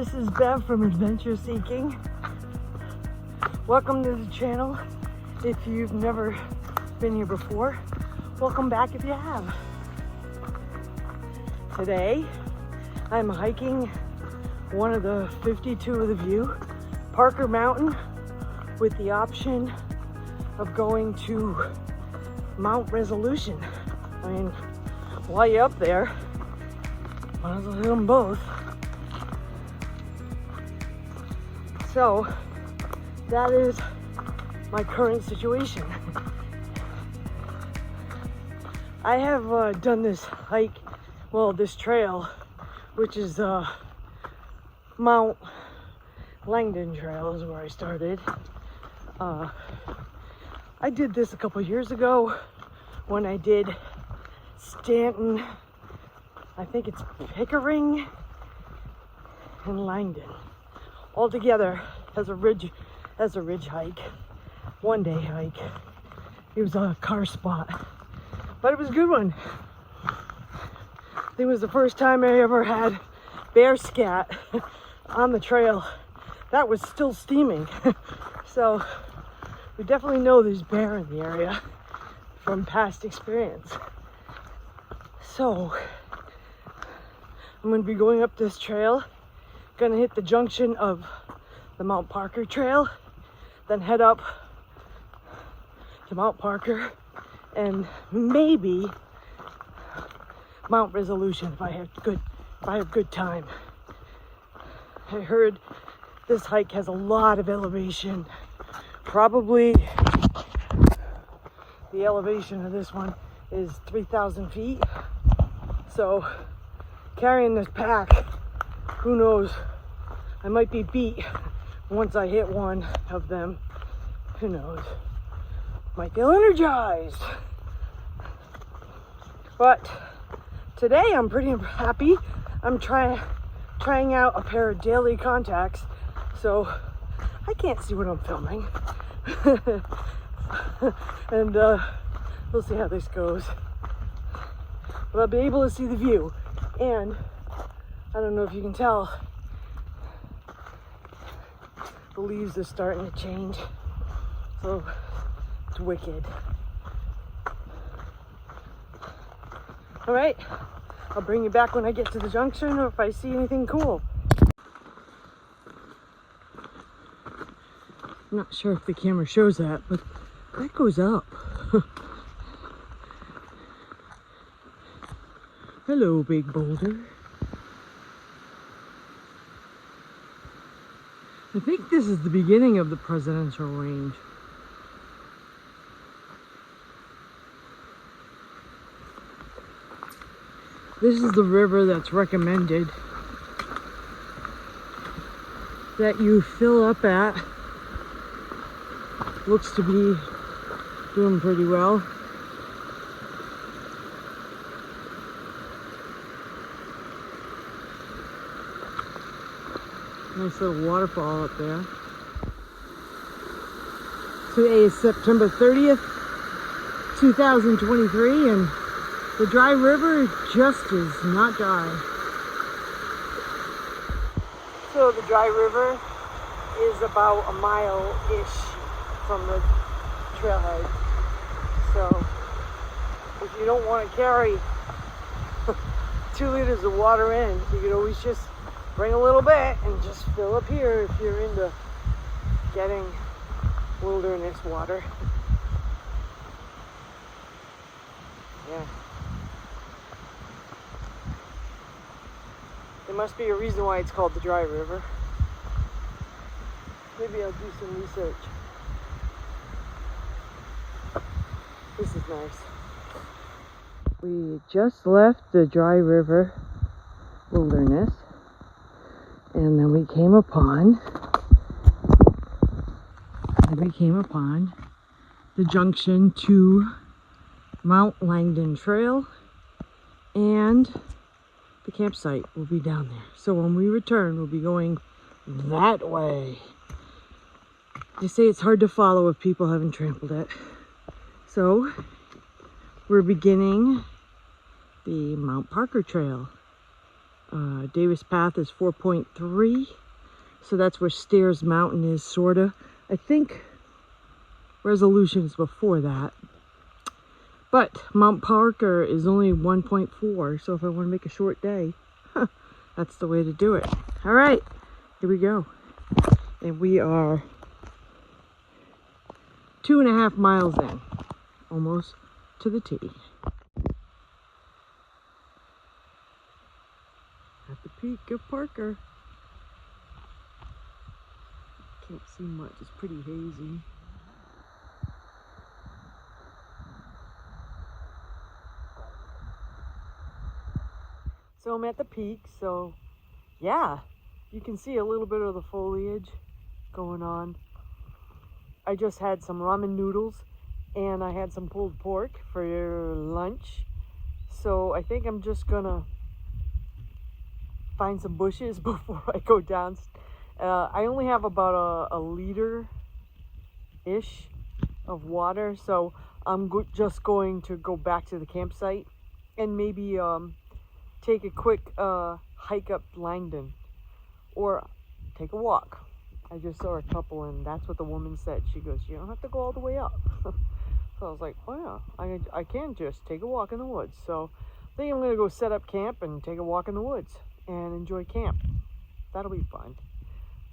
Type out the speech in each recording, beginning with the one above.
this is Bev from Adventure Seeking. Welcome to the channel. If you've never been here before, welcome back if you have. Today, I'm hiking one of the 52 of the view, Parker Mountain, with the option of going to Mount Resolution. I mean, while you're up there, might as well hit them both. So, that is my current situation. I have done this hike, well, this trail, which is Mount Langdon Trail is where I started. I did this a couple years ago when I did Stanton, I think it's Pickering and Langdon, all together as a ridge hike, one day hike. It was a car spot, but it was a good one. It was the first time I ever had bear scat on the trail. That was still steaming. So we definitely know there's bear in the area from past experience. So I'm going to be going up this trail, going to hit the junction of the Mount Parker Trail, then head up to Mount Parker and maybe Mount Resolution if I have good time. I heard this hike has a lot of elevation. Probably the elevation of this one is 3,000 feet. So carrying this pack, who knows, I might be beat once I hit one of them. Who knows, might feel energized. But today I'm pretty happy. I'm trying out a pair of daily contacts, so I can't see what I'm filming. And we'll see how this goes. But I'll be able to see the view. And I don't know if you can tell, the leaves are starting to change. So it's wicked. All right, I'll bring you back when I get to the junction or if I see anything cool. I'm not sure if the camera shows that, but that goes up. Hello, big boulder. I think this is the beginning of the presidential range. This is the river that's recommended that you fill up at. Looks to be doing pretty well. Nice little waterfall up there. Today is September 30th, 2023, and the dry river just is not dry. So the dry river is about a mile-ish from the trailhead. So if you don't want to carry 2 liters of water in, you can always just bring a little bit and just fill up here if you're into getting wilderness water. Yeah. There must be a reason why it's called the dry river. Maybe I'll do some research. This is nice. We just left the dry river wilderness, and then we came upon the junction to Mount Langdon Trail, and the campsite will be down there. So when we return, we'll be going that way. They say it's hard to follow if people haven't trampled it. So we're beginning the Mount Parker Trail Davis Path is 4.3. So that's where Stairs Mountain is, sorta. I think Resolution is before that. But Mount Parker is only 1.4. So if I want to make a short day, that's the way to do it. All right, here we go. And we are 2.5 miles in, almost to the T. At the peak of Parker. Can't see much, it's pretty hazy. So I'm at the peak, so yeah, you can see a little bit of the foliage going on. I just had some ramen noodles and I had some pulled pork for lunch. So I think I'm just gonna find some bushes before I go down. I only have about a liter-ish of water, so I'm just going to go back to the campsite and maybe take a quick hike up Langdon or take a walk. I just saw a couple and that's what the woman said. She goes, you don't have to go all the way up. So I was like, well, yeah, I can just take a walk in the woods. So I think I'm gonna go set up camp and take a walk in the woods and enjoy camp. That'll be fun.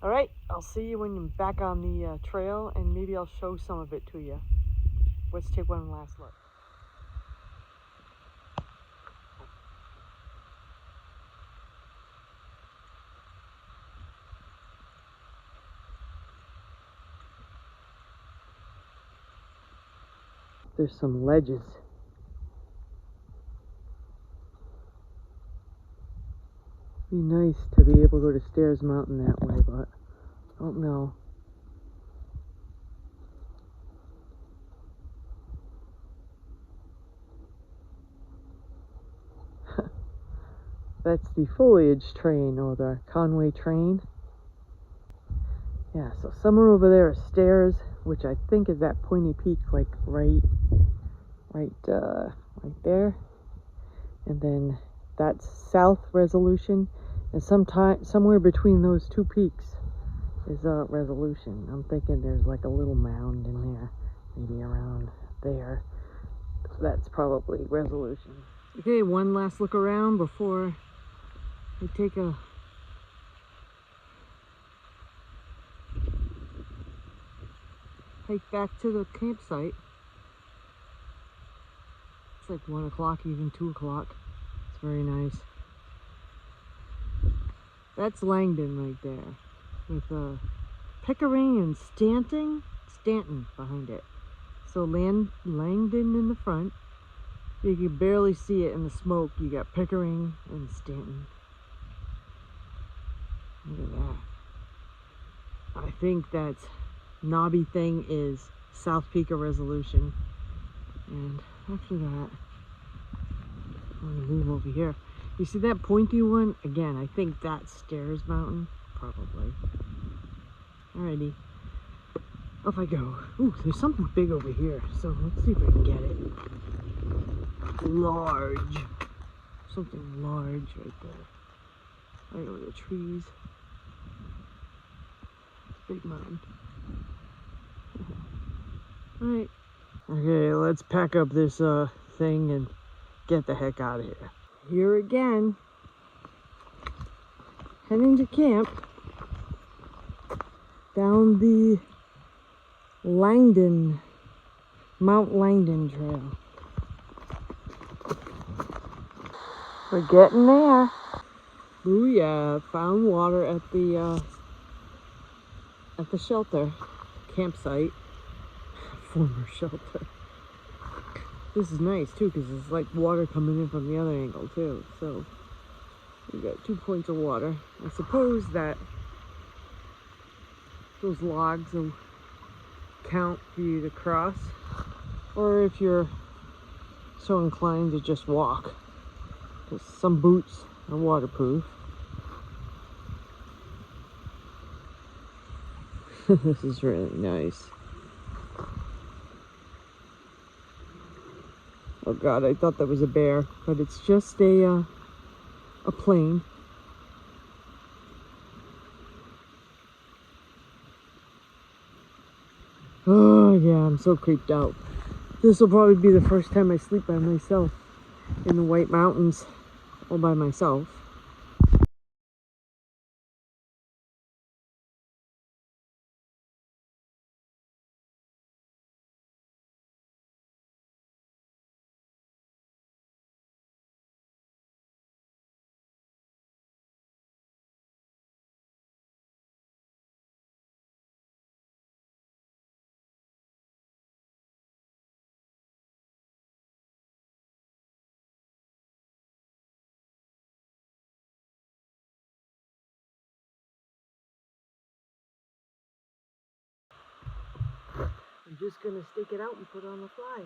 All right, I'll see you when I'm back on the trail and maybe I'll show some of it to you. Let's take one last look. There's some ledges. Be nice to be able to go to Stairs Mountain that way, but I don't know. That's the foliage train or the Conway train. Yeah, so somewhere over there are stairs, which I think is that pointy peak, like right there. And then that's South Resolution, and somewhere between those two peaks is Resolution. I'm thinking there's like a little mound in there, maybe around there. That's probably Resolution. Okay, one last look around before we take a hike back to the campsite. It's like 1 o'clock, even 2 o'clock. It's very nice. That's Langdon right there, with Pickering and Stanton behind it. So Langdon in the front. You can barely see it in the smoke. You got Pickering and Stanton. Look at that. I think that knobby thing is South Peak of Resolution. And after that, I'm gonna move over here. You see that pointy one? Again, I think that's Stairs Mountain, probably. Alrighty, off I go. Ooh, there's something big over here, so let's see if I can get it. Large. Something large right there. Right over the trees. It's a big mountain. Alright. Okay, let's pack up this thing and get the heck out of here. Here again. Heading to camp. Down the Mount Langdon trail. We're getting there. Booyah! Found water at the shelter, campsite, former shelter. This is nice too, because it's like water coming in from the other angle too. So we got 2 points of water. I suppose that those logs will count for you to cross, or if you're so inclined to just walk, because some boots are waterproof. This is really nice. Oh god, I thought that was a bear, but it's just a plane. so creeped out. This will probably be the first time I sleep by myself in the White Mountains, all by myself. I'm just gonna stake it out and put on the fly.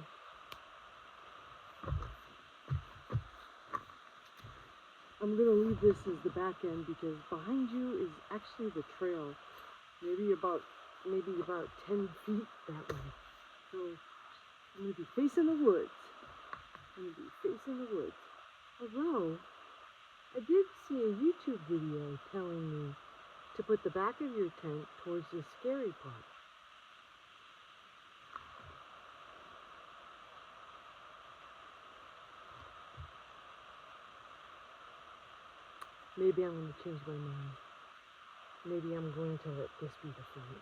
I'm gonna leave this as the back end because behind you is actually the trail. Maybe about 10 feet that way. So I'm gonna be facing the woods. Although I did see a YouTube video telling me to put the back of your tent towards the scary part. Maybe I'm going to change my mind. Maybe I'm going to let this be the front.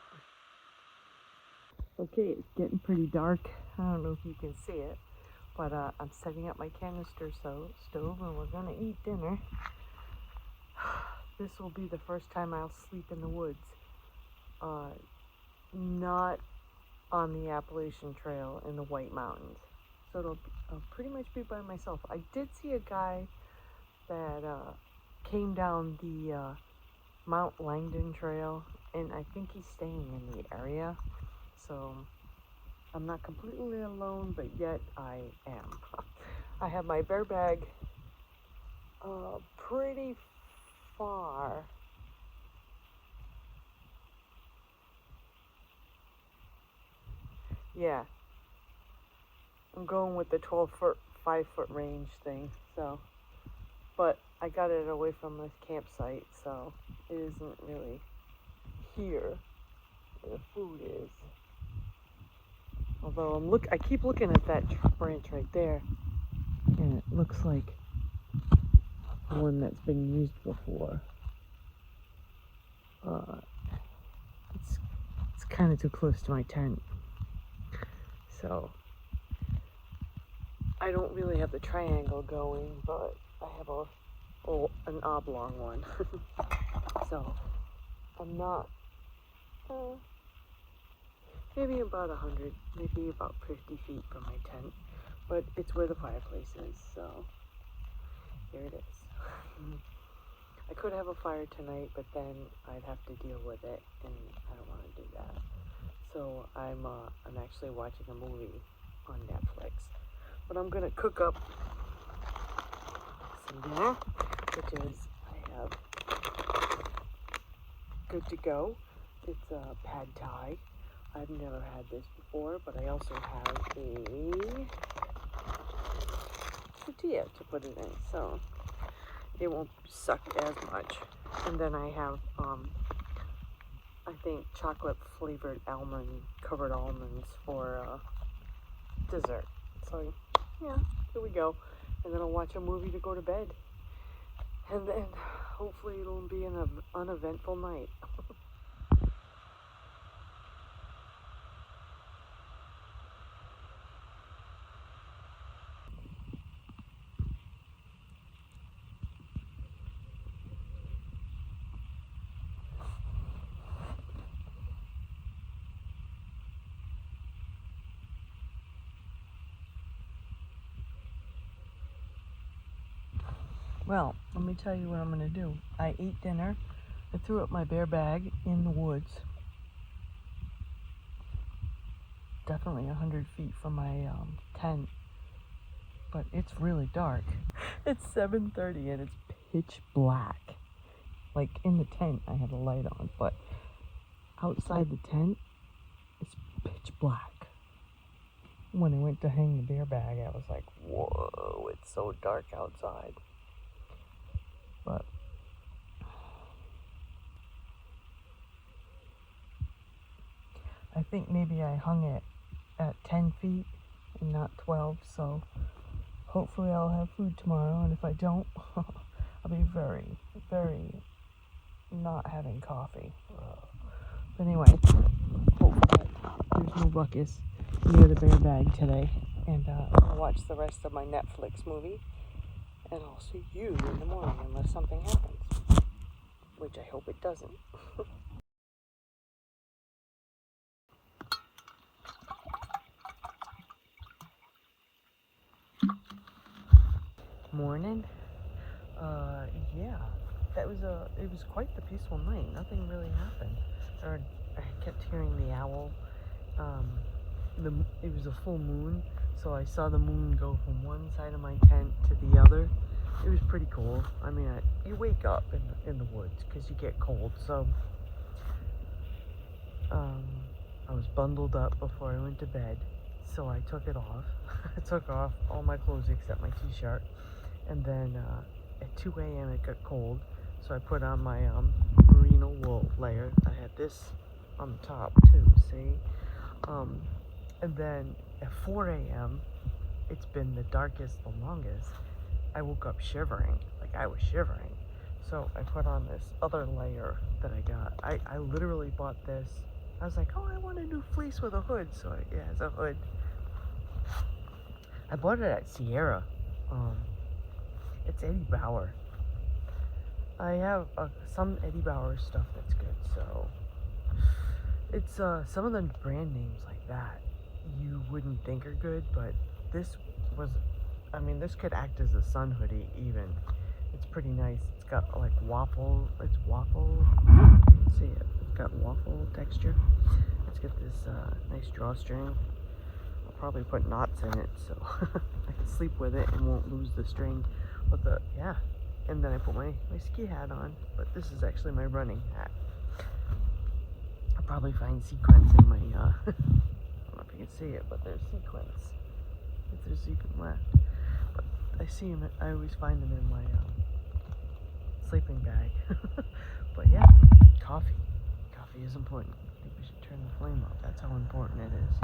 Okay, it's getting pretty dark. I don't know if you can see it, but I'm setting up my canister stove and we're going to eat dinner. This will be the first time I'll sleep in the woods. Not on the Appalachian Trail in the White Mountains. So I'll pretty much be by myself. I did see a guy that came down the Mount Langdon Trail, and I think he's staying in the area. So I'm not completely alone, but yet I am. I have my bear bag pretty far. Yeah, I'm going with the 12-foot, 5-foot range thing, so. But I got it away from this campsite, so it isn't really here where the food is. Although I keep looking at that branch right there, and it looks like one that's been used before. It's kind of too close to my tent, so I don't really have the triangle going, but I have an oblong one. So I'm not, maybe about 100, maybe about 50 feet from my tent, but it's where the fireplace is, so here it is. I could have a fire tonight, but then I'd have to deal with it, and I don't want to do that. So I'm actually watching a movie on Netflix, but I'm gonna cook up some dinner, which is I have good to go. It's pad thai. I've never had this before, but I also have a tortilla to put it in, so it won't suck as much. And then I have, I think, chocolate flavored covered almonds for dessert. So yeah, here we go. And then I'll watch a movie to go to bed. And then hopefully it'll be an uneventful night. Well, let me tell you what I'm going to do. I ate dinner. I threw up my bear bag in the woods. Definitely 100 feet from my tent. But it's really dark. It's 7:30 and it's pitch black. Like in the tent I had a light on, but outside the tent it's pitch black. When I went to hang the bear bag, I was like, whoa, it's so dark outside. But I think maybe I hung it at 10 feet and not 12, so hopefully I'll have food tomorrow, and if I don't, I'll be very, very not having coffee. But anyway, hopefully there's no ruckus near the bear bag today, and I'll watch the rest of my Netflix movie, and I'll see you in the morning unless something happens, which I hope it doesn't. Morning. Yeah, it was quite the peaceful night. Nothing really happened. I kept hearing the owl. It was a full moon, so I saw the moon go from one side of my tent to the other. It was pretty cool. I mean, you wake up in the woods because you get cold, so I was bundled up before I went to bed, so I took it off. I took off all my clothes except my t-shirt, and then at 2 a.m. it got cold, so I put on my merino wool layer. I had this on the top too, see? And then at 4 a.m., it's been the darkest, the longest. I woke up shivering, like I was shivering. So I put on this other layer that I got. I literally bought this. I was like, oh, I want a new fleece with a hood. So it has a hood. I bought it at Sierra. It's Eddie Bauer. I have some Eddie Bauer stuff that's good. So it's some of the brand names like that you wouldn't think are good, but this was, I mean, this could act as a sun hoodie even. It's pretty nice. It's got like waffle, you can see it. It's got waffle texture. It's got this nice drawstring. I'll probably put knots in it so I can sleep with it and won't lose the string. But yeah, and then I put my ski hat on, but this is actually my running hat. I'll probably find sequins in my, I don't know if you can see it, but there's sequins. If there's sequin left. But I see them, I always find them in my sleeping bag. But yeah, coffee. Coffee is important. I think we should turn the flame up. That's how important it is.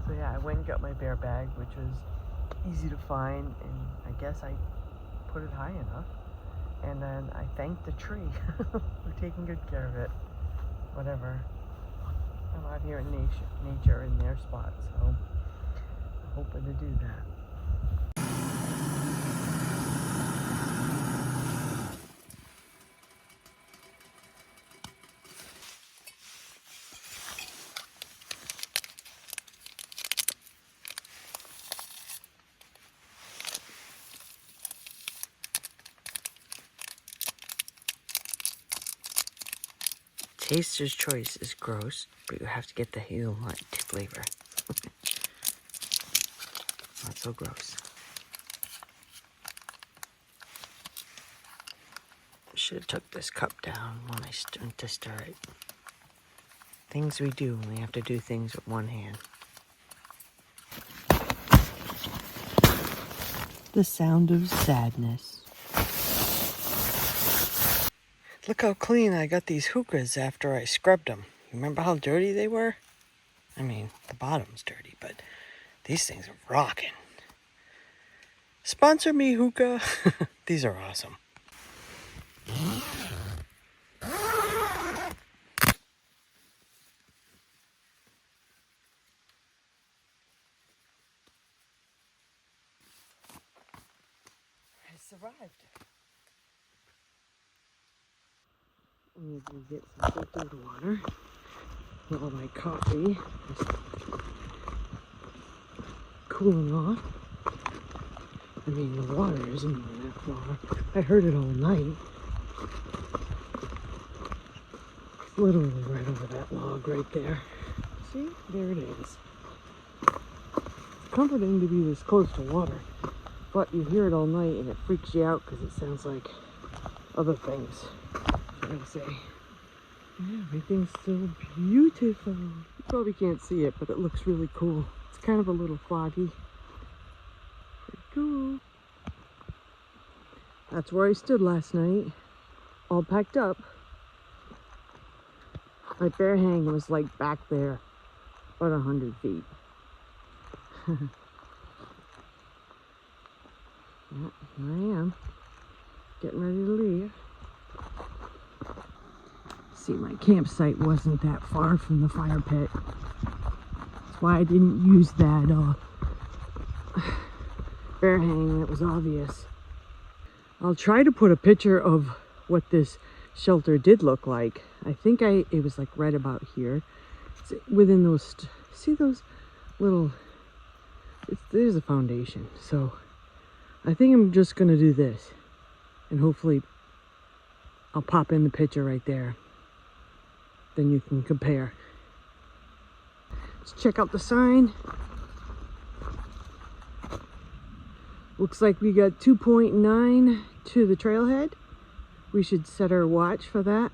So yeah, I went and got my bear bag, which was easy to find, and I guess I put it high enough. And then I thanked the tree for taking good care of it. Whatever. I'm out here in nature in their spot, so I'm hoping to do that. Taster's choice is gross, but you have to get the hazelnut flavor. Not so gross. Should have took this cup down when I went to stir it. Things we do when we have to do things with one hand. The sound of sadness. Look how clean I got these hookahs after I scrubbed them. Remember how dirty they were? I mean, the bottom's dirty, but these things are rocking. Sponsor me, hookah. These are awesome. I survived. I'm going to get some filtered water. While my coffee is cooling off. I mean, the water isn't even that far. I heard it all night. It's literally right over that log right there. See? There it is. It's comforting to be this close to water, but you hear it all night and it freaks you out because it sounds like other things. Trying to say. Yeah, everything's still beautiful. You probably can't see it, but it looks really cool. It's kind of a little foggy. Pretty cool. That's where I stood last night, all packed up. My bear hang was like back there. about 100 feet. Yeah, here I am, getting ready to leave. See, my campsite wasn't that far from the fire pit. That's why I didn't use that bear hang that was obvious. I'll try to put a picture of what this shelter did look like. I think it was like right about here. It's within those, see those little, there's a foundation. So I think I'm just gonna do this, and hopefully I'll pop in the picture right there. Then you can compare. Let's check out the sign. Looks like we got 2.9 to the trailhead. We should set our watch for that.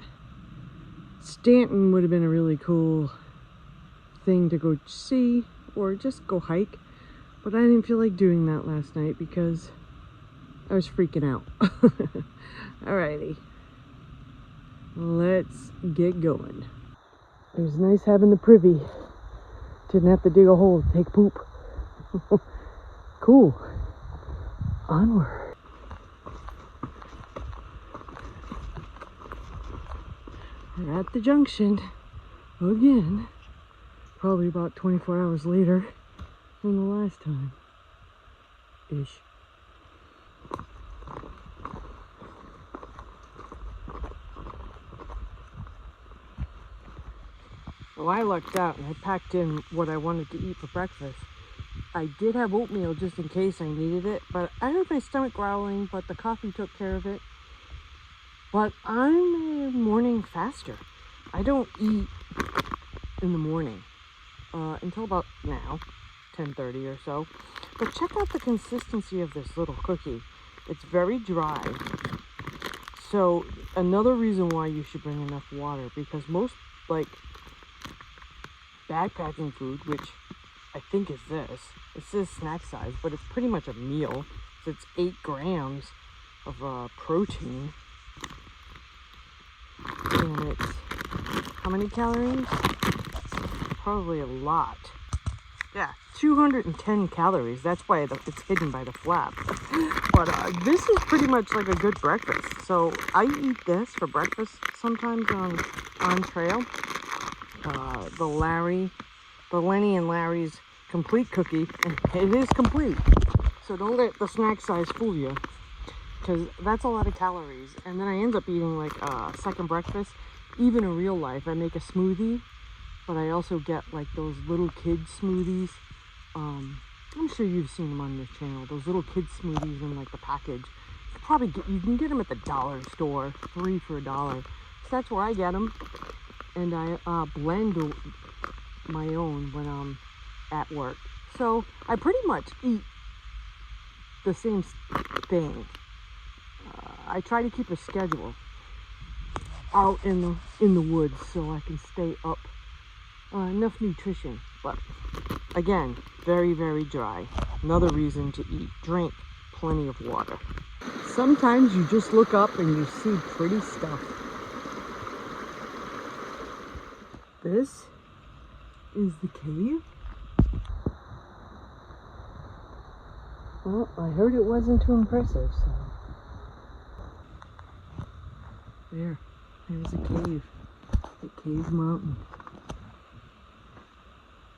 Stanton would have been a really cool thing to go see or just go hike, but I didn't feel like doing that last night because I was freaking out. Alrighty, let's get going. It was nice having the privy. Didn't have to dig a hole to take poop. Cool. Onward. We're at the junction again. Probably about 24 hours later than the last time. Ish. Well, I lucked out and I packed in what I wanted to eat for breakfast. I did have oatmeal just in case I needed it, but I heard my stomach growling, but the coffee took care of it. But I'm a morning faster. I don't eat in the morning until about now, 10:30 or so. But check out the consistency of this little cookie. It's very dry. So another reason why you should bring enough water, because most like backpacking food, which I think is this, it says snack size, but it's pretty much a meal. So it's 8 grams of protein. And it's, how many calories? Probably a lot. Yeah, 210 calories. That's why it's hidden by the flap. But this is pretty much like a good breakfast. So I eat this for breakfast sometimes on trail. The Lenny and Larry's complete cookie, and it is complete. So don't let the snack size fool you, because that's a lot of calories. And then I end up eating like a second breakfast. Even in real life, I make a smoothie, but I also get like those little kid smoothies. I'm sure you've seen them on this channel. Those little kid smoothies in like the package. You can get them at the dollar store, 3 for $1. So that's where I get them, and I blend my own when I'm at work. So I pretty much eat the same thing. I try to keep a schedule out in the woods so I can stay up enough nutrition. But again, very, very dry. Another reason to drink plenty of water. Sometimes you just look up and you see pretty stuff. This is the cave. Well, I heard it wasn't too impressive, so there's a cave, the cave mountain.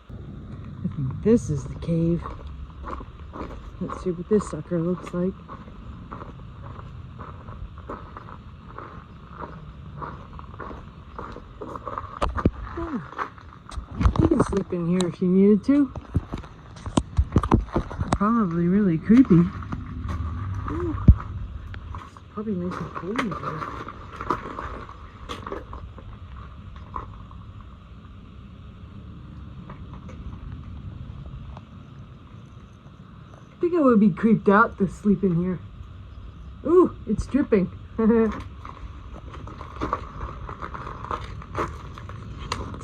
I think this is the cave. Let's see what this sucker looks like. Yeah. You can sleep in here if you needed to. Probably really creepy. Ooh. It's probably nice and cold in here. I think I would be creeped out to sleep in here. Ooh, it's dripping.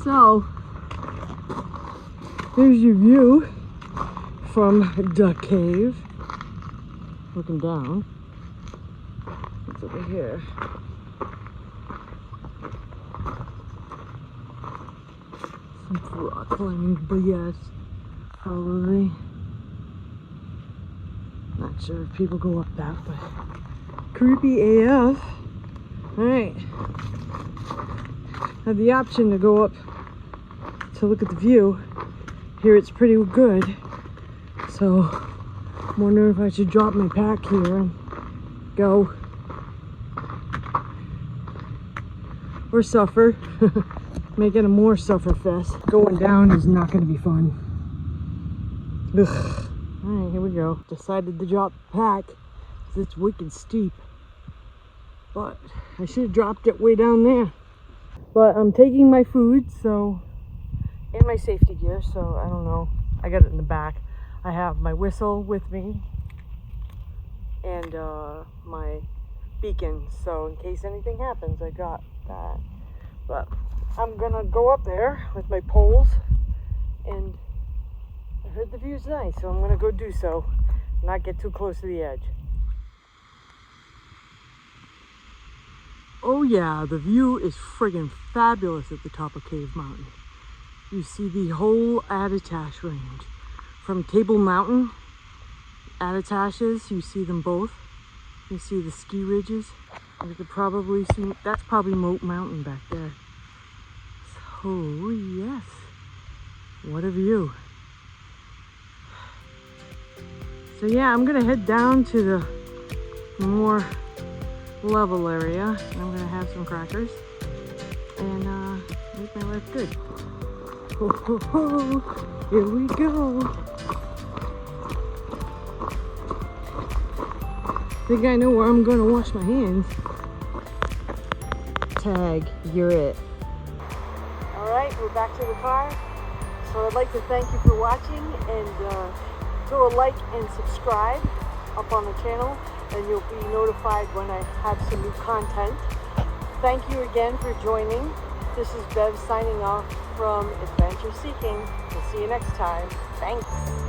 So, there's your view from the cave. Looking down. It's over here. some rock climbing BS, probably. Not sure if people go up that, but creepy AF. Alright. Have the option to go up to look at the view. Here it's pretty good. So I'm wondering if I should drop my pack here and go. Or suffer. Make it a more suffer fest. Going down is not going to be fun. Ugh. Alright, here we go. Decided to drop the pack because it's wicked steep. But I should have dropped it way down there. But I'm taking my food, so, and my safety gear, so I don't know. I got it in the back. I have my whistle with me and my beacon, so in case anything happens, I got that. But I'm gonna go up there with my poles, and I heard the view's nice, so I'm gonna go do so, not get too close to the edge. Oh yeah, the view is friggin' fabulous at the top of Cave Mountain. You see the whole Attitash range. From Table Mountain, Attitashes, you see them both. You see the ski ridges. You could probably see, that's probably Moat Mountain back there. So yes, what a view. So yeah, I'm gonna head down to the more level area. I'm gonna have some crackers and make my life good. Ho ho ho! Here we go. Think I know where I'm gonna wash my hands. Tag, you're it. All right, we're back to the car. So I'd like to thank you for watching, and throw a like and subscribe up on the channel, and you'll be notified when I have some new content. Thank you again for joining. This is Bev signing off from Adventure Seeking. We'll see you next time. Thanks.